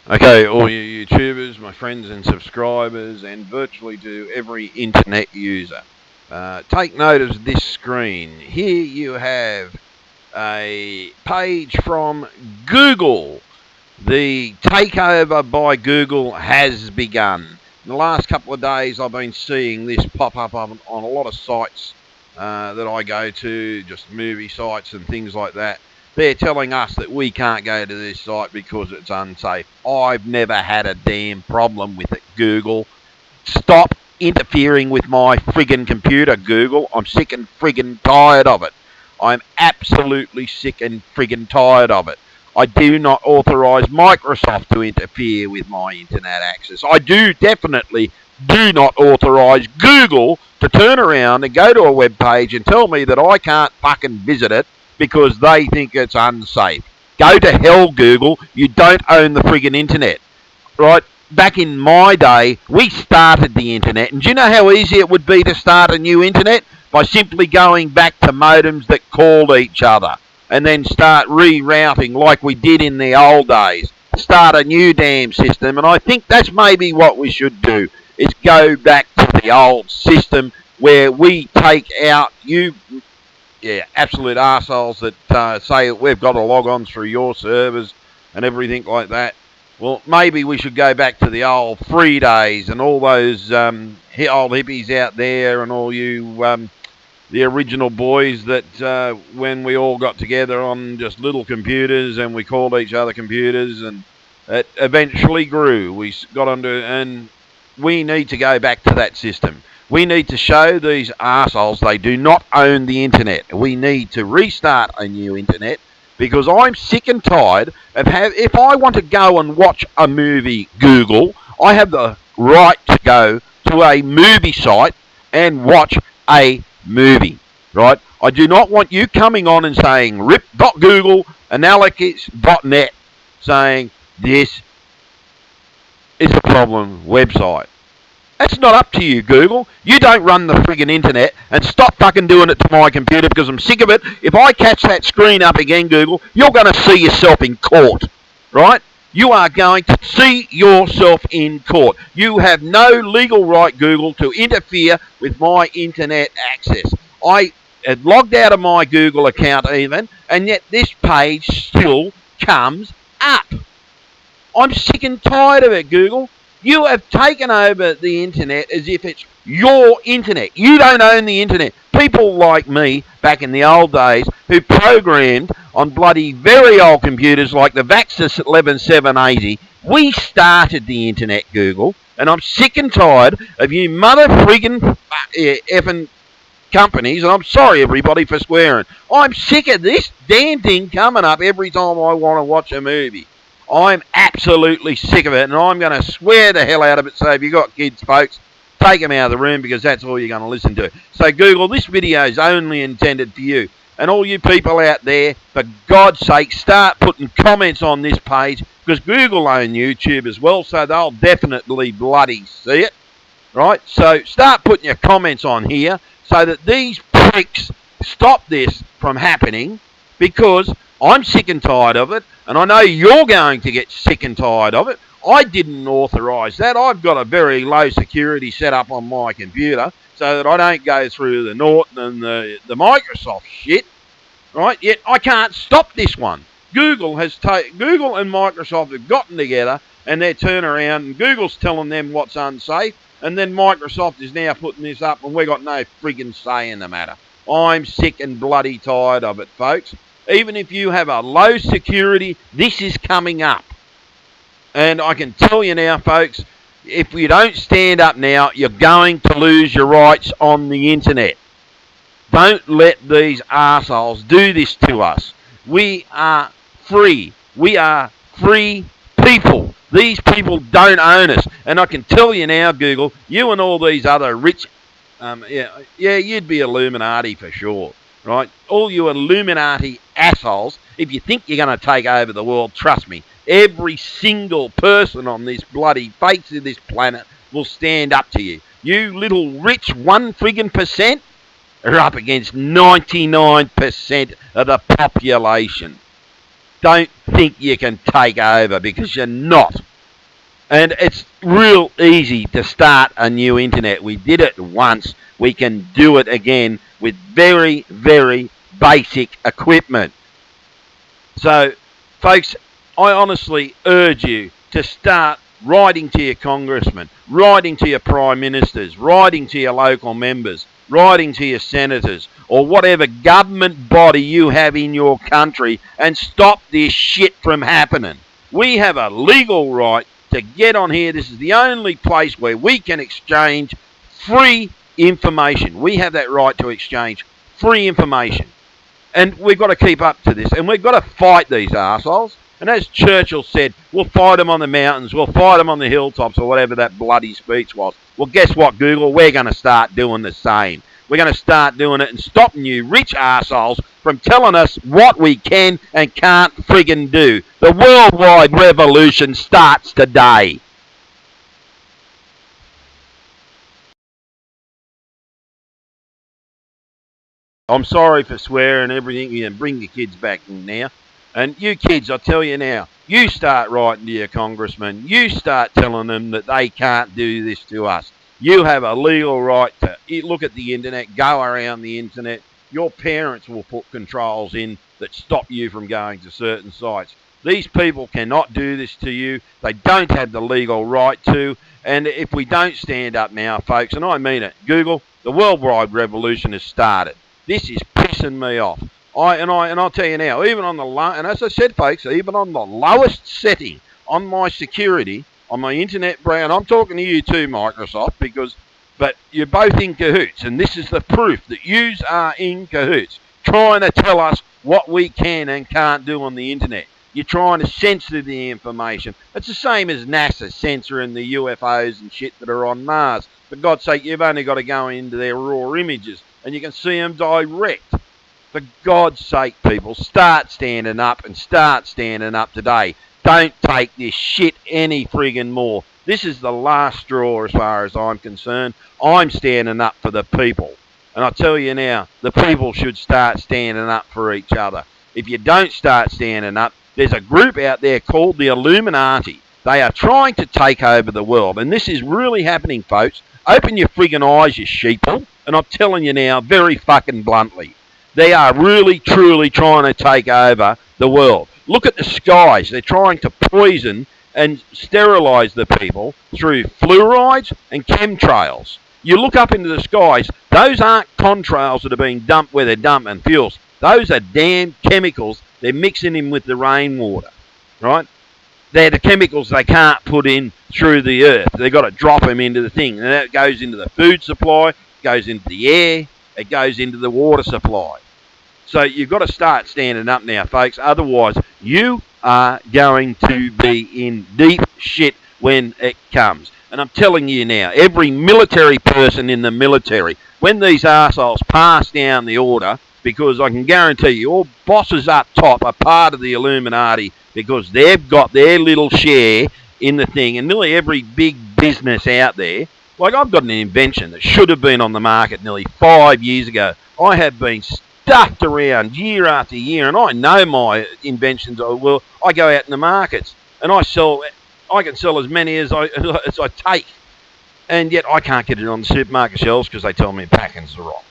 Okay, all you YouTubers, my friends and subscribers, and virtually to every internet user, take note of this screen. Here you have a page from Google. The takeover by Google has begun. In the last couple of days, I've been seeing this pop up on a lot of sites that I go to, just movie sites and things like that. They're telling us that we can't go to this site because it's unsafe. I've never had a damn problem with it, Google. Stop interfering with my friggin' computer, Google. I'm sick and friggin' tired of it. I'm absolutely sick and friggin' tired of it. I do not authorise Microsoft to interfere with my internet access. I definitely do not authorise Google to turn around and go to a web page and tell me that I can't fucking visit it because they think it's unsafe. Go to hell, Google. You don't own the friggin' internet. Right? Back in my day, we started the internet. And do you know how easy it would be to start a new internet? By simply going back to modems that called each other. And then start rerouting like we did in the old days. Start a new damn system. And I think that's maybe what we should do. Is go back to the old system where we take out absolute arseholes that say that we've got to log on through your servers and everything like that. Well, maybe we should go back to the old free days and all those old hippies out there and all you the original boys that when we all got together on just little computers and we called each other computers, and it eventually grew. We got onto, and we need to go back to that system. We need to show these arseholes they do not own the internet. We need to restart a new internet because I'm sick and tired of if I want to go and watch a movie, Google, I have the right to go to a movie site and watch a movie, right? I do not want you coming on and saying rip.google and alex.net saying this is a problem website. That's not up to you, Google. You don't run the friggin' internet, and stop fucking doing it to my computer because I'm sick of it. If I catch that screen up again, Google, you're going to see yourself in court, right? You are going to see yourself in court. You have no legal right, Google, to interfere with my internet access. I had logged out of my Google account even, and yet this page still comes up. I'm sick and tired of it, Google. You have taken over the internet as if it's your internet. You don't own the internet. People like me, back in the old days, who programmed on bloody very old computers like the Vaxis 11780, we started the internet, Google, and I'm sick and tired of you mother friggin' effing companies, and I'm sorry everybody for swearing. I'm sick of this damn thing coming up every time I want to watch a movie. I'm absolutely sick of it, and I'm going to swear the hell out of it. So if you've got kids, folks, take them out of the room because that's all you're going to listen to. So Google, this video is only intended for you. And all you people out there, for God's sake, start putting comments on this page because Google own YouTube as well, so they'll definitely bloody see it. Right? So start putting your comments on here so that these pricks stop this from happening, because I'm sick and tired of it, and I know you're going to get sick and tired of it. I didn't authorise that. I've got a very low security set up on my computer so that I don't go through the Norton and the Microsoft shit, right? Yet I can't stop this one. Google and Microsoft have gotten together and they're turning around, and Google's telling them what's unsafe, and then Microsoft is now putting this up, and we've got no friggin' say in the matter. I'm sick and bloody tired of it, folks. Even if you have a low security, this is coming up. And I can tell you now, folks, if you don't stand up now, you're going to lose your rights on the internet. Don't let these arseholes do this to us. We are free. We are free people. These people don't own us. And I can tell you now, Google, you and all these other rich, you'd be Illuminati for sure. Right? All you Illuminati assholes, if you think you're going to take over the world, trust me, every single person on this bloody face of this planet will stand up to you. You little rich 1 friggin' percent are up against 99% of the population. Don't think you can take over, because you're not. And it's real easy to start a new internet. We did it once. We can do it again with very, very basic equipment. So, folks, I honestly urge you to start writing to your congressmen, writing to your prime ministers, writing to your local members, writing to your senators, or whatever government body you have in your country, and stop this shit from happening. We have a legal right to get on here. This is the only place where we can exchange free information. We have that right to exchange free information. And we've got to keep up to this. And we've got to fight these arseholes. And as Churchill said, we'll fight them on the mountains, we'll fight them on the hilltops, or whatever that bloody speech was. Well, guess what, Google? We're going to start doing the same. We're going to start doing it and stopping you rich arseholes from telling us what we can and can't friggin' do. The worldwide revolution starts today. I'm sorry for swearing and everything. You can bring your kids back in now. And you kids, I tell you now, you start writing to your congressman. You start telling them that they can't do this to us. You have a legal right to look at the internet, go around the internet. Your parents will put controls in that stop you from going to certain sites. These people cannot do this to you. They don't have the legal right to. And if we don't stand up now, folks, and I mean it, Google, the worldwide revolution has started. This is pissing me off. I'll tell you now, even on the and as I said, folks, even on the lowest setting on my security, on my internet browser, I'm talking to you too, Microsoft, but you're both in cahoots, and this is the proof that yous are in cahoots, trying to tell us what we can and can't do on the internet. You're trying to censor the information. It's the same as NASA censoring the UFOs and shit that are on Mars. For God's sake, you've only got to go into their raw images, and you can see them direct. For God's sake, people, start standing up and start standing up today. Don't take this shit any friggin' more. This is the last straw as far as I'm concerned. I'm standing up for the people. And I tell you now, the people should start standing up for each other. If you don't start standing up, there's a group out there called the ILLIMINARTI. They are trying to take over the world. And this is really happening, folks. Open your friggin' eyes, you sheeple. And I'm telling you now, very fucking bluntly. They are really, truly trying to take over the world. Look at the skies. They're trying to poison and sterilise the people through fluorides and chemtrails. You look up into the skies, those aren't contrails that are being dumped where they're dumping fuels. Those are damn chemicals. They're mixing in with the rainwater, right? They're the chemicals they can't put in through the earth. They've got to drop them into the thing. And that goes into the food supply, goes into the air, it goes into the water supply. So you've got to start standing up now, folks. Otherwise, you are going to be in deep shit when it comes. And I'm telling you now, every military person in the military, when these arseholes pass down the order, because I can guarantee you, all bosses up top are part of the Illuminati because they've got their little share in the thing. And nearly every big business out there, like I've got an invention that should have been on the market nearly 5 years ago. I have been stuffed around year after year, and I know my inventions. I go out in the markets and I can sell as many as I take, and yet I can't get it on the supermarket shelves because they tell me packings are wrong.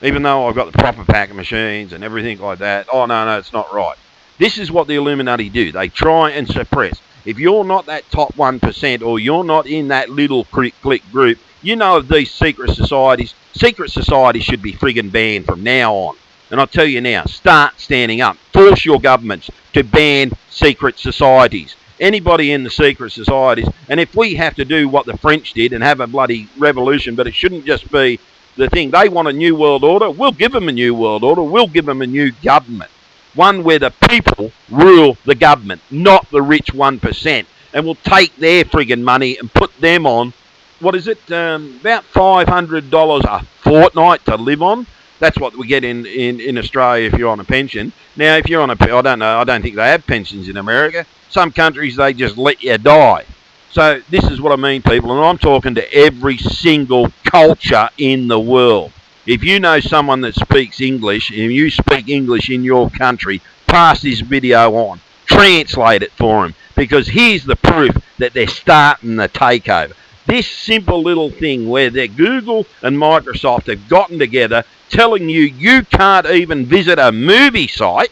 Even though I've got the proper packing machines and everything like that. Oh no, it's not right. This is what the Illuminati do. They try and suppress. If you're not that top 1%, or you're not in that little click group, you know of these secret societies. Secret societies should be friggin' banned from now on. And I'll tell you now, start standing up. Force your governments to ban secret societies. Anybody in the secret societies. And if we have to do what the French did and have a bloody revolution, but it shouldn't just be the thing. They want a new world order. We'll give them a new world order. We'll give them a new government. One where the people rule the government, not the rich 1%. And we'll take their friggin' money and put them on, what is it, about $500 a fortnight to live on. That's what we get in Australia if you're on a pension. Now, if you're on I don't know, I don't think they have pensions in America. Some countries, they just let you die. So this is what I mean, people, and I'm talking to every single culture in the world. If you know someone that speaks English, and you speak English in your country, pass this video on. translate it for them, because here's the proof that they're starting the takeover. This simple little thing where Google and Microsoft have gotten together telling you you can't even visit a movie site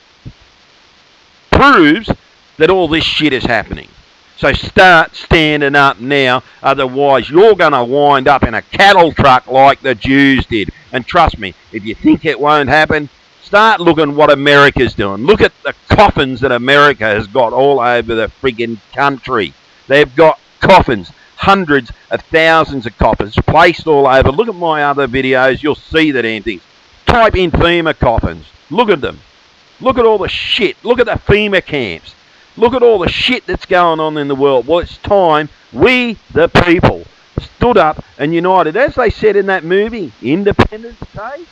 proves that all this shit is happening. So start standing up now, otherwise you're going to wind up in a cattle truck like the Jews did. And trust me, if you think it won't happen, start looking what America's doing. Look at the coffins that America has got all over the friggin' country. They've got coffins, hundreds of thousands of coffins placed all over. Look at my other videos, you'll see the damn things. Type in FEMA coffins. Look at them. Look at all the shit. Look at the FEMA camps. Look at all the shit that's going on in the world. Well, it's time we, the people, stood up and united. As they said in that movie, Independence Day.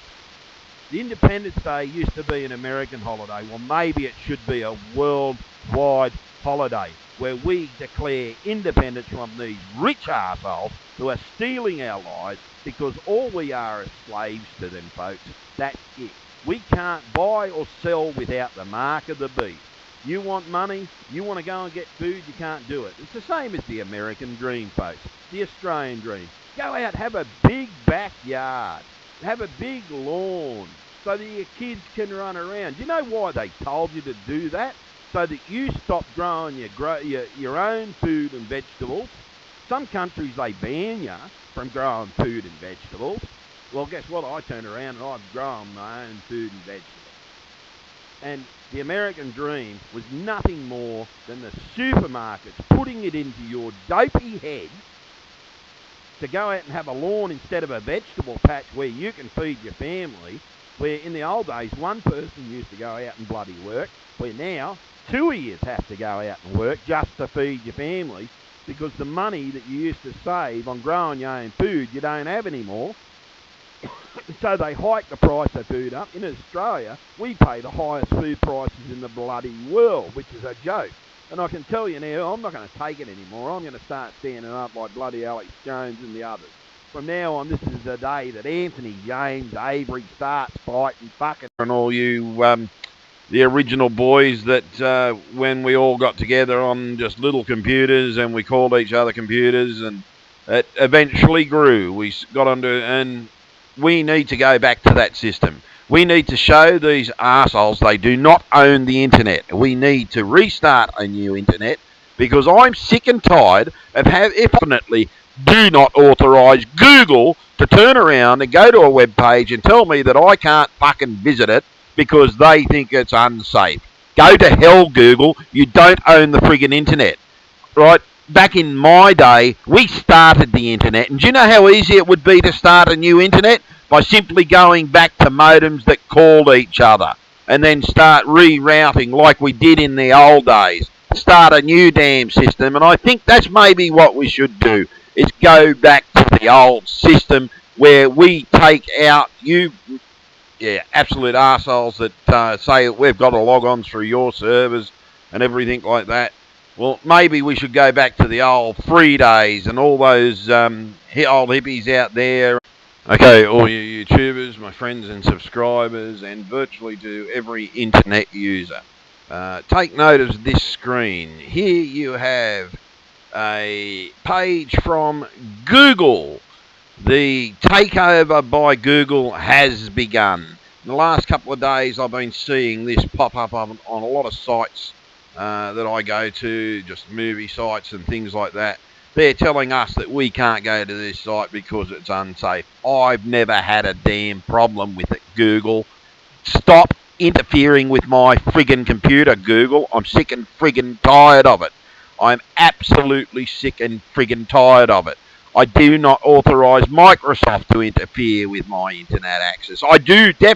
The Independence Day used to be an American holiday. Well, maybe it should be a worldwide holiday where we declare independence from these rich assholes who are stealing our lives, because all we are is slaves to them, folks. That's it. We can't buy or sell without the mark of the beast. You want money, you want to go and get food, you can't do it. It's the same as the American dream, folks. The Australian dream. Go out, have a big backyard. Have a big lawn so that your kids can run around. Do you know why they told you to do that? So that you stop growing your own food and vegetables. Some countries, they ban you from growing food and vegetables. Well, guess what? I turn around and I've grown my own food and vegetables. And the American dream was nothing more than the supermarkets putting it into your dopey head to go out and have a lawn instead of a vegetable patch where you can feed your family, where in the old days one person used to go out and bloody work, where now 2 of you have to go out and work just to feed your family, because the money that you used to save on growing your own food you don't have anymore. So they hike the price of food up. In Australia, we pay the highest food prices in the bloody world, which is a joke. And I can tell you now, I'm not going to take it anymore. I'm going to start standing up like bloody Alex Jones and the others. From now on, this is the day that Anthony, James, Avery starts fighting, fucking, and all you, the original boys that when we all got together on just little computers and we called each other computers, and it eventually grew. We got onto, and we need to go back to that system. We need to show these arseholes they do not own the internet. We need to restart a new internet, because I'm sick and tired of definitely do not authorise Google to turn around and go to a web page and tell me that I can't fucking visit it because they think it's unsafe. Go to hell, Google. You don't own the friggin' internet. Right? Back in my day, we started the internet, and do you know how easy it would be to start a new internet? By simply going back to modems that called each other, and then start rerouting like we did in the old days. Start a new damn system, and I think that's maybe what we should do, is go back to the old system where we take out you, absolute arseholes that say that we've got to log on through your servers and everything like that. Well, maybe we should go back to the old free days and all those old hippies out there. Okay, all you YouTubers, my friends and subscribers, and virtually to every internet user. Take note of this screen. Here you have a page from Google. The takeover by Google has begun. In the last couple of days, I've been seeing this pop up on a lot of sites that I go to, just movie sites and things like that. They're telling us that we can't go to this site because it's unsafe. I've never had a damn problem with it, Google. Stop interfering with my friggin' computer, Google. I'm sick and friggin' tired of it. I'm absolutely sick and friggin' tired of it. I do not authorise Microsoft to interfere with my internet access. I do definitely